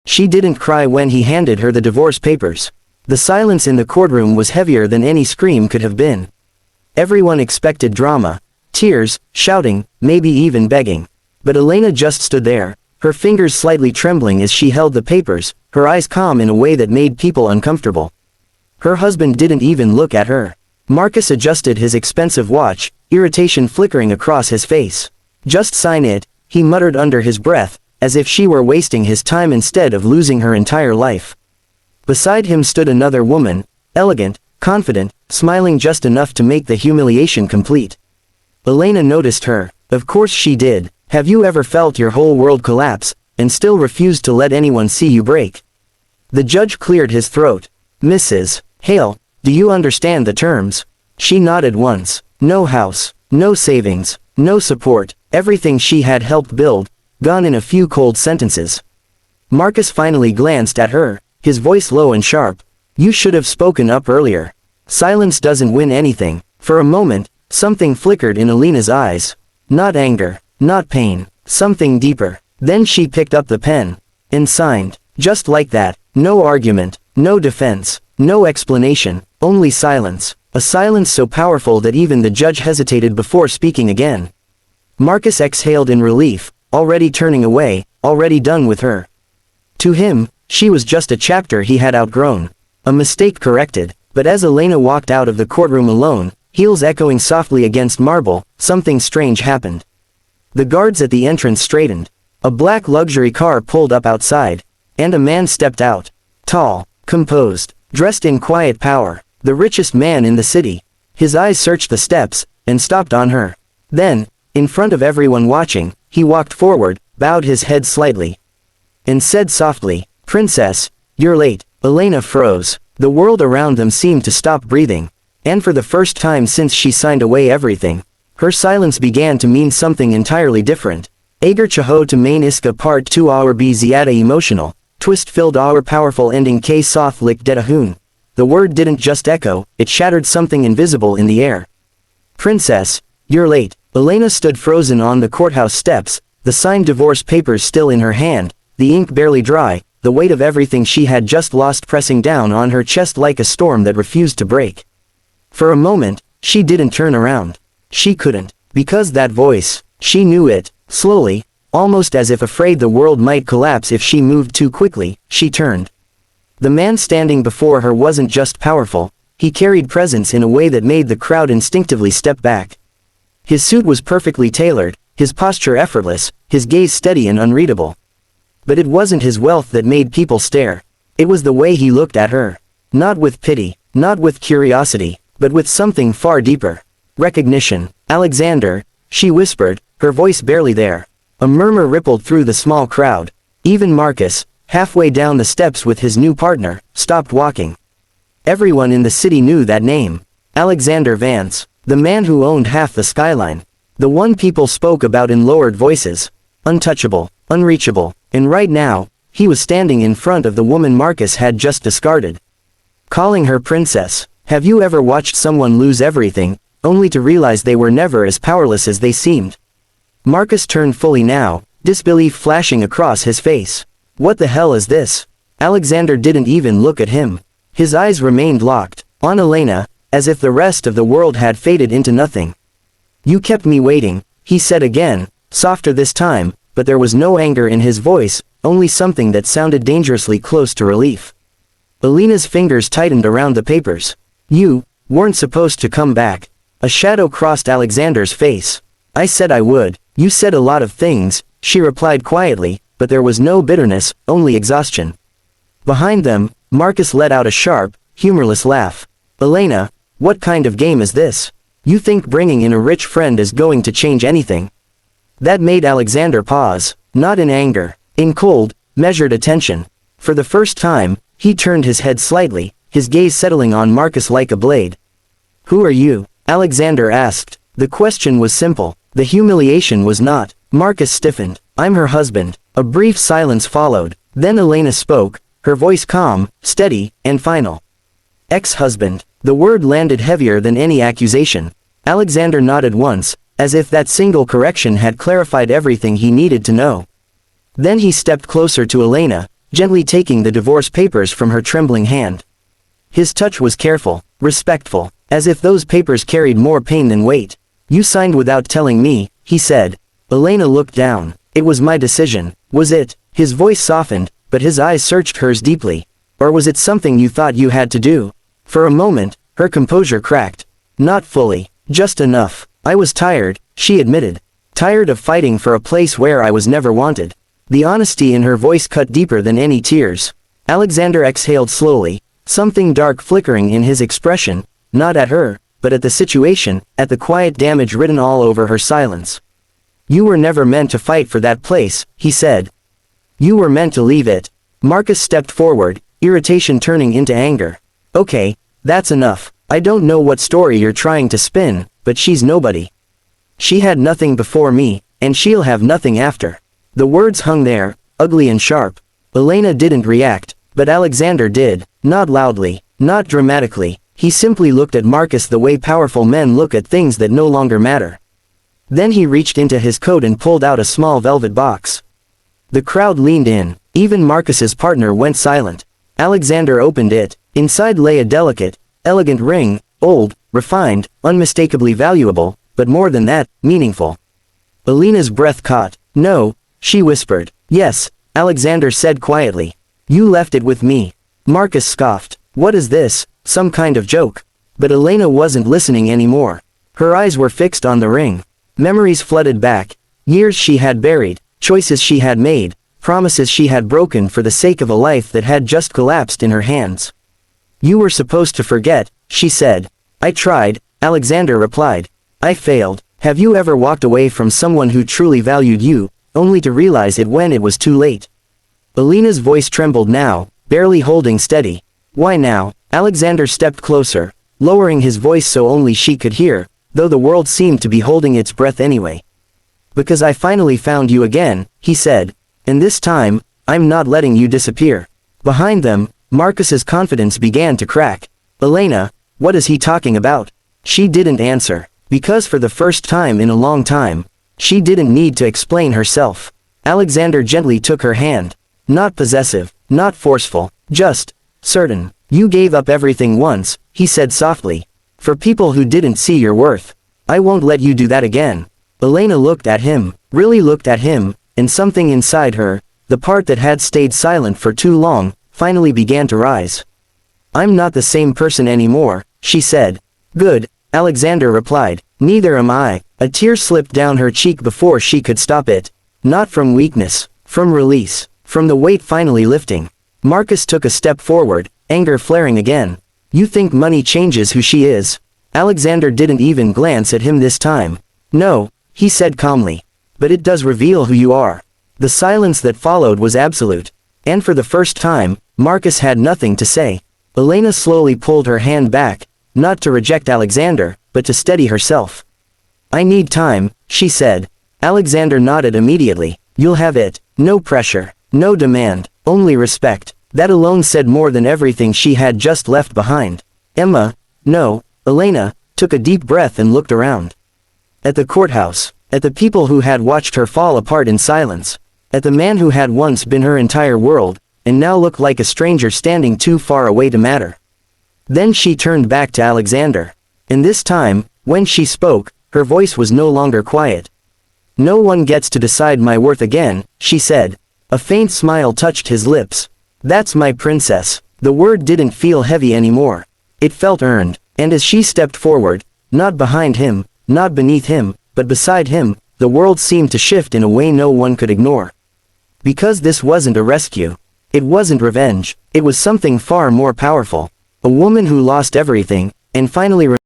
She didn't cry when he handed her the divorce papers. The silence in the courtroom was heavier than any scream could have been. Everyone expected drama, tears, shouting, maybe even begging. But Elena just stood there, her fingers slightly trembling as she held the papers, her eyes calm in a way that made people uncomfortable. Her husband didn't even look at her. Marcus adjusted his expensive watch, irritation flickering across his face. "Just sign it," he muttered under his breath, as if she were wasting his time instead of losing her entire life. Beside him stood another woman, elegant, confident, smiling just enough to make the humiliation complete. Elena noticed her. Of course she did. Have you ever felt your whole world collapse, and still refused to let anyone see you break? The judge cleared his throat. "Mrs. Hale, do you understand the terms?" She nodded once. No house, no savings, no support, everything she had helped build, gone in a few cold sentences. Marcus finally glanced at her, his voice low and sharp. "You should have spoken up earlier. Silence doesn't win anything." For a moment, something flickered in Elena's eyes. Not anger, not pain, something deeper. Then she picked up the pen and signed. Just like that, no argument, no defense, no explanation, only silence. A silence so powerful that even the judge hesitated before speaking again. Marcus exhaled in relief, already turning away, already done with her. To him, she was just a chapter he had outgrown. A mistake corrected. But as Elena walked out of the courtroom alone, heels echoing softly against marble, something strange happened. The guards at the entrance straightened. A black luxury car pulled up outside, and a man stepped out. Tall, composed, dressed in quiet power, the richest man in the city. His eyes searched the steps, and stopped on her. Then, in front of everyone watching, he walked forward, bowed his head slightly, and said softly, "Princess, you're late." Elena froze. The world around them seemed to stop breathing. And for the first time since she signed away everything, her silence began to mean something entirely different. Agar chaho to main iska part 2 hour be ziada emotional, twist-filled our powerful ending k soth lik dedahun. The word didn't just echo, it shattered something invisible in the air. "Princess, you're late." Elena stood frozen on the courthouse steps, the signed divorce papers still in her hand, the ink barely dry, the weight of everything she had just lost pressing down on her chest like a storm that refused to break. For a moment, she didn't turn around. She couldn't, because that voice, she knew it. Slowly, almost as if afraid the world might collapse if she moved too quickly, she turned. The man standing before her wasn't just powerful, he carried presence in a way that made the crowd instinctively step back. His suit was perfectly tailored, his posture effortless, his gaze steady and unreadable. But it wasn't his wealth that made people stare. It was the way he looked at her. Not with pity, not with curiosity, but with something far deeper. Recognition. "Alexander," she whispered, her voice barely there. A murmur rippled through the small crowd. Even Marcus, halfway down the steps with his new partner, stopped walking. Everyone in the city knew that name. Alexander Vance. The man who owned half the skyline. The one people spoke about in lowered voices. Untouchable, unreachable. And right now, he was standing in front of the woman Marcus had just discarded. Calling her princess. Have you ever watched someone lose everything, only to realize they were never as powerless as they seemed? Marcus turned fully now, disbelief flashing across his face. What the hell is this? Alexander didn't even look at him. His eyes remained locked on Elena, as if the rest of the world had faded into nothing. "You kept me waiting," he said again, softer this time, but there was no anger in his voice, only something that sounded dangerously close to relief. Elena's fingers tightened around the papers. "You weren't supposed to come back." A shadow crossed Alexander's face. "I said I would." "You said a lot of things," she replied quietly, but there was no bitterness, only exhaustion. Behind them, Marcus let out a sharp, humorless laugh. "Elena, what kind of game is this? You think bringing in a rich friend is going to change anything?" That made Alexander pause, not in anger, in cold, measured attention. For the first time, he turned his head slightly, his gaze settling on Marcus like a blade. "Who are you?" Alexander asked. The question was simple. The humiliation was not. Marcus stiffened. "I'm her husband." A brief silence followed. Then Elena spoke, her voice calm, steady, and final. "Ex-husband." The word landed heavier than any accusation. Alexander nodded once, as if that single correction had clarified everything he needed to know. Then he stepped closer to Elena, gently taking the divorce papers from her trembling hand. His touch was careful, respectful, as if those papers carried more pain than weight. "You signed without telling me," he said. Elena looked down. "It was my decision, was it?" His voice softened, but his eyes searched hers deeply. "Or was it something you thought you had to do?" For a moment, her composure cracked. "Not fully, just enough. I was tired," she admitted. "Tired of fighting for a place where I was never wanted." The honesty in her voice cut deeper than any tears. Alexander exhaled slowly, something dark flickering in his expression, not at her, but at the situation, at the quiet damage written all over her silence. "You were never meant to fight for that place," he said. "You were meant to leave it." Marcus stepped forward, irritation turning into anger. "Okay, that's enough. I don't know what story you're trying to spin, but she's nobody. She had nothing before me, and she'll have nothing after." The words hung there, ugly and sharp. Elena didn't react, but Alexander did, not loudly, not dramatically. He simply looked at Marcus the way powerful men look at things that no longer matter. Then he reached into his coat and pulled out a small velvet box. The crowd leaned in. Even Marcus's partner went silent. Alexander opened it. Inside lay a delicate, elegant ring, old, refined, unmistakably valuable, but more than that, meaningful. Elena's breath caught. "No," she whispered. "Yes," Alexander said quietly. "You left it with me." Marcus scoffed. "What is this, some kind of joke?" But Elena wasn't listening anymore. Her eyes were fixed on the ring. Memories flooded back. Years she had buried, choices she had made, promises she had broken for the sake of a life that had just collapsed in her hands. "You were supposed to forget," she said. "I tried," Alexander replied. "I failed." Have you ever walked away from someone who truly valued you, only to realize it when it was too late? Elena's voice trembled now, barely holding steady. "Why now?" Alexander stepped closer, lowering his voice so only she could hear, though the world seemed to be holding its breath anyway. "Because I finally found you again," he said. "And this time, I'm not letting you disappear." Behind them, Marcus's confidence began to crack. "Elena, what is he talking about?" She didn't answer. Because for the first time in a long time, she didn't need to explain herself. Alexander gently took her hand. Not possessive, not forceful, just certain. "You gave up everything once," he said softly. "For people who didn't see your worth. I won't let you do that again." Elena looked at him, really looked at him, and something inside her, the part that had stayed silent for too long, finally began to rise. "I'm not the same person anymore," she said. "Good," Alexander replied. "Neither am I." A tear slipped down her cheek before she could stop it. Not from weakness, from release, from the weight finally lifting. Marcus took a step forward, anger flaring again. "You think money changes who she is?" Alexander didn't even glance at him this time. "No," he said calmly. "But it does reveal who you are." The silence that followed was absolute. And for the first time, Marcus had nothing to say. Elena slowly pulled her hand back, not to reject Alexander, but to steady herself. "I need time," she said. Alexander nodded immediately. "You'll have it. No pressure, no demand, only respect." That alone said more than everything she had just left behind. Emma, no, Elena, took a deep breath and looked around. At the courthouse, at the people who had watched her fall apart in silence, at the man who had once been her entire world, and now looked like a stranger standing too far away to matter. Then she turned back to Alexander. And this time, when she spoke, her voice was no longer quiet. "No one gets to decide my worth again," she said. A faint smile touched his lips. "That's my princess." The word didn't feel heavy anymore. It felt earned. And as she stepped forward, not behind him, not beneath him, but beside him, the world seemed to shift in a way no one could ignore. Because this wasn't a rescue. It wasn't revenge. It was something far more powerful. A woman who lost everything, and finally